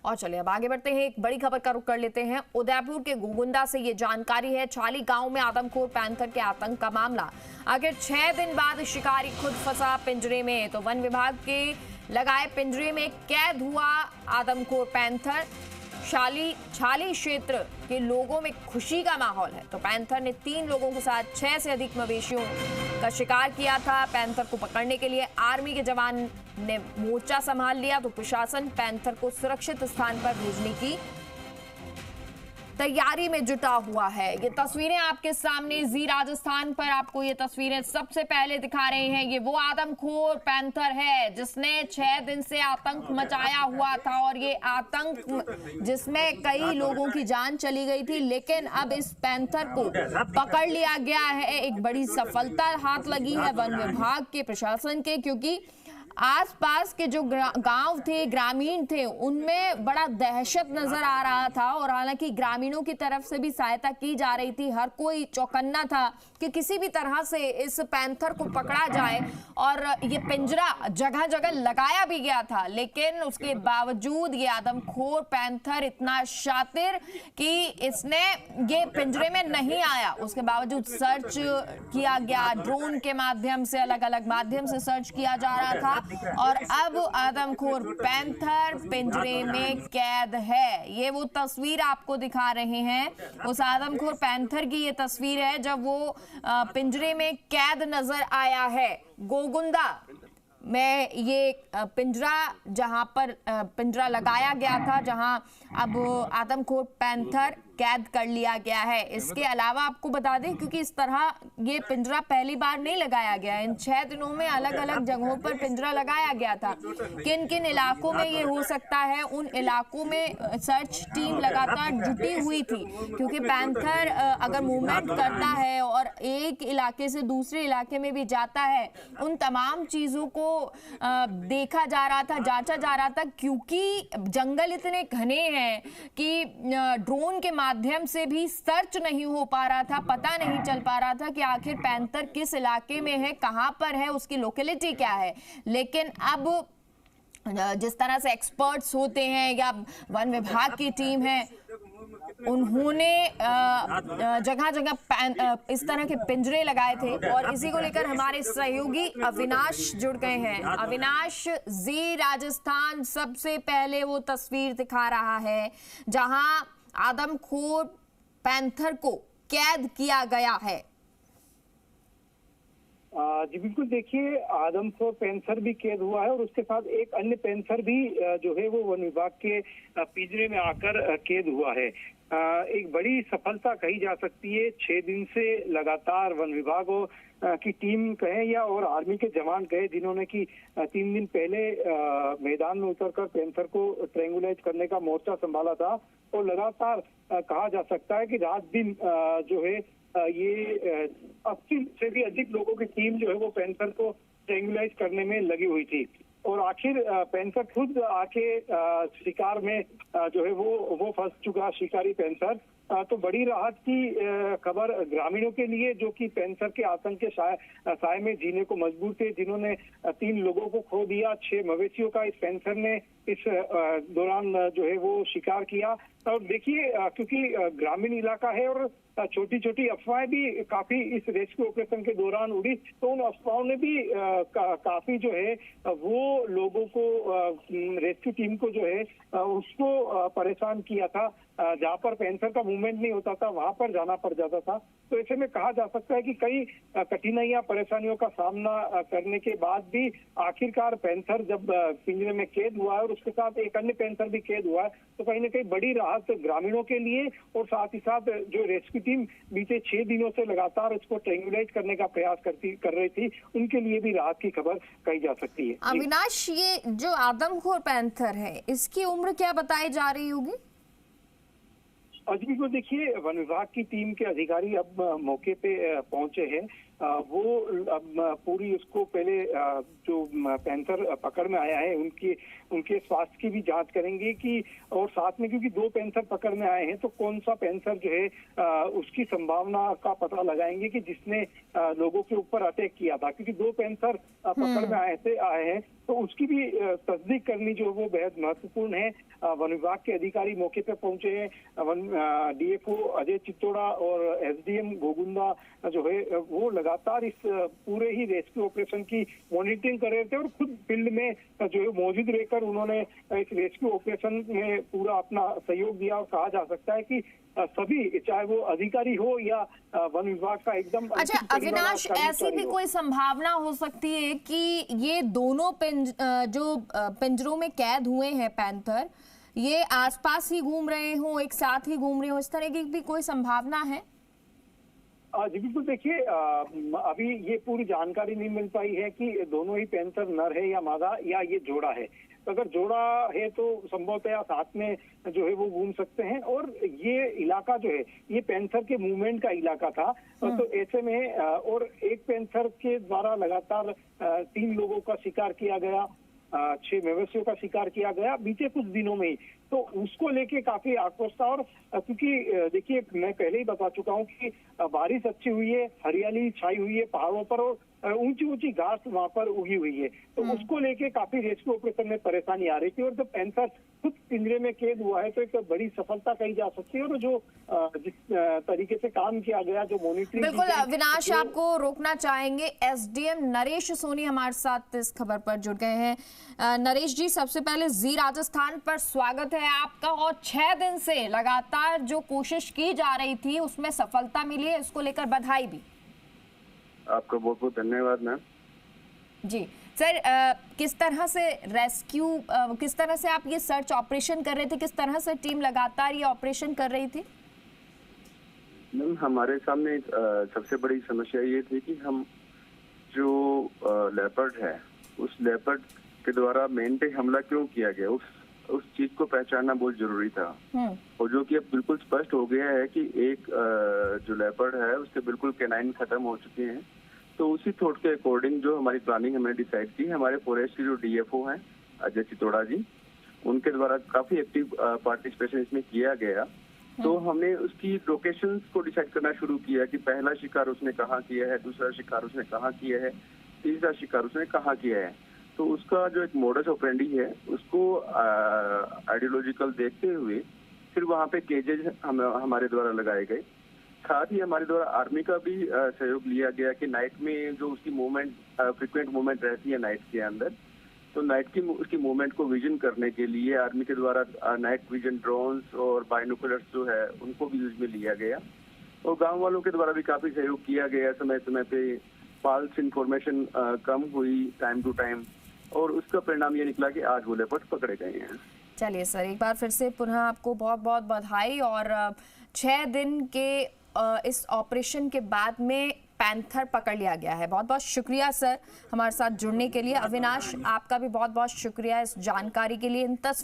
और चलिए अब आगे बढ़ते हैं, एक बड़ी खबर का रुख कर लेते हैं। उदयपुर के गोगुंदा से ये जानकारी है। छाली गांव में आदमखोर पैंथर के आतंक का मामला। आखिर 6 दिन बाद शिकारी खुद फंसा पिंजरे में, तो वन विभाग के लगाए पिंजरे में कैद हुआ आदमखोर पैंथर। छाली क्षेत्र के लोगों में खुशी का माहौल है। तो पैंथर ने 3 लोगों के साथ 6 से अधिक मवेशियों का शिकार किया था। पैंथर को पकड़ने के लिए आर्मी के जवान ने मोर्चा संभाल लिया, तो प्रशासन पैंथर को सुरक्षित स्थान पर भेजने की तैयारी में जुटा हुआ है। ये तस्वीरें आपके सामने जी राजस्थान पर आपको ये तस्वीरें सबसे पहले दिखा रहे हैं। ये वो आदमखोर पैंथर है जिसने 6 दिन से आतंक मचाया हुआ था, और ये आतंक जिसमें कई लोगों की जान चली गई थी, लेकिन अब इस पैंथर को पकड़ लिया गया है। एक बड़ी सफलता हाथ लगी है वन विभाग के, प्रशासन के, क्योंकि आसपास के जो गांव थे, ग्रामीण थे, उनमें बड़ा दहशत नजर आ रहा था। और हालांकि ग्रामीणों की तरफ से भी सहायता की जा रही थी। हर कोई चौकन्ना था कि किसी भी तरह से इस पैंथर को पकड़ा जाए, और ये पिंजरा जगह जगह लगाया भी गया था। लेकिन उसके बावजूद ये आदमखोर पैंथर इतना शातिर कि इसने ये पिंजरे में नहीं आया। उसके बावजूद सर्च किया गया, ड्रोन के माध्यम से, अलग अलग माध्यम से सर्च किया जा रहा था, और अब आदमखोर पैंथर पिंजरे में कैद है। ये वो तस्वीर आपको दिखा रहे हैं, उस आदमखोर पैंथर की ये तस्वीर है जब वो पिंजरे में कैद नजर आया है। गोगुंदा में ये पिंजरा, जहां पर पिंजरा लगाया गया था, जहां अब आदमखोर पैंथर कैद कर लिया गया है। इसके अलावा आपको बता दें, क्योंकि इस तरह ये पिंजरा पहली बार नहीं लगाया गया, इन 6 दिनों में अलग अलग जगहों पर पिंजरा लगाया गया था। किन किन इलाकों में ये हो सकता है, उन इलाकों में सर्च टीम लगातार जुटी हुई थी, क्योंकि पैंथर अगर मूवमेंट करता है और एक इलाके से दूसरे इलाके में भी जाता है, उन तमाम चीजों को देखा जा रहा था, जांचा जा रहा था, क्योंकि जंगल इतने घने हैं कि ड्रोन के माध्यम से भी सर्च नहीं हो पा रहा था। पता नहीं चल पा रहा था कि आखिर पैंथर किस इलाके में है, कहां पर है, उसकी लोकेलिटी क्या है। लेकिन अब जिस तरह से एक्सपर्ट्स होते हैं या वन विभाग की टीम है, उन्होंने जगह जगह इस तरह के पिंजरे लगाए थे। और इसी को लेकर हमारे सहयोगी अविनाश जुड़ गए हैं। अविनाश, जी राजस्थान सबसे पहले वो तस्वीर दिखा रहा है जहां आदमखोर पैंथर को कैद किया गया है। जी बिल्कुल, देखिए आदमखोर पैंथर भी कैद हुआ है, और उसके साथ एक अन्य पैंथर भी जो है वो वन विभाग के पिंजरे में आकर कैद हुआ है। एक बड़ी सफलता कही जा सकती है। 6 दिन से लगातार वन विभाग की टीम कहे या और आर्मी के जवान कहे, जिन्होंने कि 3 दिन पहले मैदान में उतरकर पैंथर को ट्रेंगुलाइज करने का मोर्चा संभाला था, और लगातार कहा जा सकता है कि रात दिन जो है ये 80 से भी अधिक लोगों की टीम जो है वो पैंथर को ट्रेंगुलाइज करने में लगी हुई थी। और आखिर पैंथर खुद आके शिकार में जो है वो फंस चुका, शिकारी पैंथर। तो बड़ी राहत की खबर ग्रामीणों के लिए, जो कि पैंथर के आतंक के साए में जीने को मजबूर थे, जिन्होंने 3 लोगों को खो दिया। 6 मवेशियों का इस पैंथर ने इस दौरान जो है वो शिकार किया। और देखिए, क्योंकि ग्रामीण इलाका है और छोटी छोटी अफवाहें भी काफी इस रेस्क्यू ऑपरेशन के दौरान उड़ी, तो उन अफवाहों ने भी काफी जो है वो लोगों को, रेस्क्यू टीम को जो है उसको परेशान किया था। जहाँ पर पैंथर का मूवमेंट नहीं होता था, वहां पर जाना पड़ जाता था। तो ऐसे में कहा जा सकता है कि कई कठिनाइयां, परेशानियों का सामना करने के बाद भी आखिरकार पैंथर जब पिंजरे में कैद हुआ है, और उसके साथ एक अन्य पैंथर भी कैद हुआ है, तो कहीं ना कहीं बड़ी राहत ग्रामीणों के लिए, और साथ ही साथ जो रेस्क्यू टीम बीते 6 दिनों से लगातार इसको ट्रेंगुलाइज करने का प्रयास कर रही थी, उनके लिए भी राहत की खबर कही जा सकती है। अविनाश, ये जो आदमखोर पैंथर है, इसकी उम्र क्या बताई जा रही होगी? अजमी को देखिए, वन विभाग की टीम के अधिकारी अब मौके पे पहुंचे हैं, वो पूरी उसको पहले जो पैंथर पकड़ में आया है उनके स्वास्थ्य की भी जांच करेंगे कि, और साथ में क्योंकि 2 पैंथर पकड़ में आए हैं तो कौन सा पैंथर जो है उसकी संभावना का पता लगाएंगे कि जिसने लोगों के ऊपर अटैक किया था, क्योंकि 2 पैंथर पकड़ में आए हैं तो उसकी भी तस्दीक करनी जो वो बेहद महत्वपूर्ण है। वन विभाग के अधिकारी मौके पे पहुंचे हैं। डीएफओ अजय चित्तोड़ा और एसडीएम गोगुंदा जो है वो लगातार इस पूरे ही रेस्क्यू ऑपरेशन की मॉनिटरिंग कर रहे थे और खुद फील्ड में जो है मौजूद रहकर उन्होंने इस रेस्क्यू ऑपरेशन में पूरा अपना सहयोग दिया। और कहा जा सकता है कि सभी, चाहे वो अधिकारी हो या वन विभाग का एकदम। अच्छा अविनाश, ऐसी भी कोई संभावना हो सकती है कि ये दोनों जो पिंजरों में कैद हुए हैं पैंथर, ये आसपास ही घूम रहे हो, एक साथ ही घूम रहे हो, इस तरह की भी कोई संभावना है? जी बिल्कुल, देखिए अभी ये पूरी जानकारी नहीं मिल पाई है कि दोनों ही पैंथर नर है या मादा या ये जोड़ा है। तो अगर जोड़ा है तो संभवतः साथ में जो है वो घूम सकते हैं। और ये इलाका जो है ये पैंथर के मूवमेंट का इलाका था, तो ऐसे में और एक पैंथर के द्वारा लगातार 3 लोगों का शिकार किया गया, 6 मवेशियों का शिकार किया गया बीते कुछ दिनों में ही, तो उसको लेके काफी आक्रोश था। और क्योंकि देखिए मैं पहले ही बता चुका हूँ कि बारिश अच्छी हुई है, हरियाली छाई हुई है पहाड़ों पर और ऊंची ऊंची घास वहां पर उगी हुई है, तो उसको लेके काफी रेस्क्यू ऑपरेशन में परेशानी आ रही थी। और जब पैंथर खुद पिंजरे में कैद हुआ है तो एक बड़ी सफलता कही जा सकती है। और जो जिस तरीके से काम किया गया, जो मॉनिटरिंग। बिल्कुल अविनाश, आपको रोकना चाहेंगे। एसडीएम नरेश सोनी हमारे साथ इस खबर पर जुड़ गए हैं। नरेश जी, सबसे पहले जी राजस्थान पर स्वागत है आपका। और 6 दिन से लगातार जो कोशिश की जा रही थी उसमें सफलता मिली है, इसको लेकर बधाई भी। आपका बहुत बहुत धन्यवाद मैम। जी सर, किस तरह से रेस्क्यू, किस तरह से आप ये सर्च ऑपरेशन कर रहे थे, किस तरह से टीम लगातार ये ऑपरेशन कर रही थी? मैम हमारे सामने सबसे बड़ी समस्या ये थी कि हम जो लेपर्ड है उस लेपर्ड के द्वारा मेन पे हमला क्यों किया गया, उस चीज को पहचानना बहुत जरूरी था। और जो कि अब बिल्कुल स्पष्ट हो गया है कि एक जो लेपर्ड है उसके बिल्कुल कैनाइन खत्म हो चुके हैं। तो उसी थॉट के अकॉर्डिंग जो हमारी प्लानिंग हमने डिसाइड की, हमारे फॉरेस्ट के जो डीएफओ हैं अजय चित्तोड़ा जी, उनके द्वारा काफी एक्टिव पार्टिसिपेशन इसमें किया गया। तो हमने उसकी लोकेशंस को डिसाइड करना शुरू किया कि पहला शिकार उसने कहाँ किया है, दूसरा शिकार उसने कहाँ किया है, तीसरा शिकार उसने कहाँ किया है। तो उसका जो एक मोडस ऑपरेंडी है उसको आइडियोलॉजिकल देखते हुए फिर वहाँ पे केजेज हमारे द्वारा लगाए गए। साथ ही हमारे द्वारा आर्मी का भी सहयोग लिया गया कि नाइट में जो उसकी मूवमेंट, फ्रिक्वेंट मूवमेंट रहती है नाइट के अंदर, तो नाइट की उसकी मूवमेंट को विजन करने के लिए आर्मी के द्वारा नाइट विजन ड्रोन्स और बाइनोकुलर्स जो है उनको भी यूज में लिया गया। और गांव वालों के द्वारा भी काफी सहयोग किया गया। समय समय पे फाल्स इंफॉर्मेशन कम हुई टाइम टू टाइम, और उसका परिणाम ये निकला कि आज वो लेपर्ड पकड़े गए हैं। चलिए सर, एक बार फिर से पुनः आपको बहुत बहुत बधाई। और 6 दिन के इस ऑपरेशन के बाद में पैंथर पकड़ लिया गया है। बहुत बहुत शुक्रिया सर हमारे साथ जुड़ने के लिए। अविनाश, आपका भी बहुत बहुत शुक्रिया इस जानकारी के लिए। इन